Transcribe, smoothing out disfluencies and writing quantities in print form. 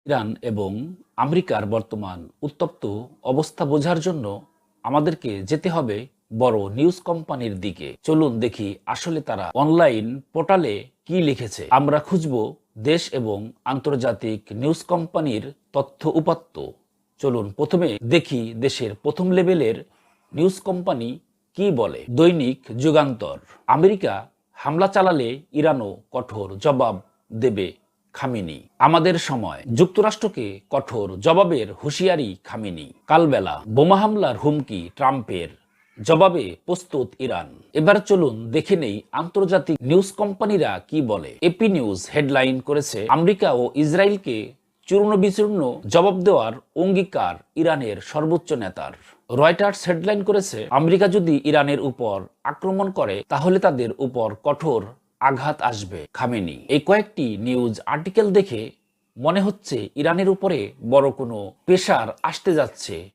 Iran এবং আমেরিকার বর্তমান উত্তপ্ত অবস্থা বোঝার জন্য আমাদেরকে যেতে হবে বড় নিউজ কোম্পানির দিকে। চলুন দেখি আসলে তারা অনলাইন পোর্টালে কি লিখেছে। আমরা খুঁজব দেশ এবং আন্তর্জাতিক নিউজ কোম্পানির তথ্য উপাত্ত। চলুন প্রথমে দেখি দেশের প্রথম লেভেলের নিউজ কোম্পানি কি বলে। দৈনিক যুগান্তর, আমেরিকা হামলা চালালে ইরানও কঠোর জবাব দেবে খামেনি। আমাদের সময়, যুক্তরাষ্ট্রকে কঠোর জবাবের হুঁশিয়ারি খামেনি। কালবেলা, বোমা হামলার হুমকি ট্রাম্পের, জবাবে প্রস্তুত ইরান। এবার চলুন দেখে নেই আন্তর্জাতিক নিউজ কোম্পানিরা কি বলে। এপি নিউজ হেডলাইন করেছে, আমেরিকা ও ইসরায়েলকে চূর্ণ বিচূর্ণ জবাব দেওয়ার অঙ্গীকার ইরানের সর্বোচ্চ নেতার। রয়টার্স হেডলাইন করেছে, আমেরিকা যদি ইরানের উপর আক্রমণ করে তাহলে তাদের উপর কঠোর আঘাত আসবে খামেনি। এই কয়েকটি নিউজ আর্টিকেল দেখে মনে হচ্ছে ইরানের উপরে বড় কোনো প্রেসার আসতে যাচ্ছে।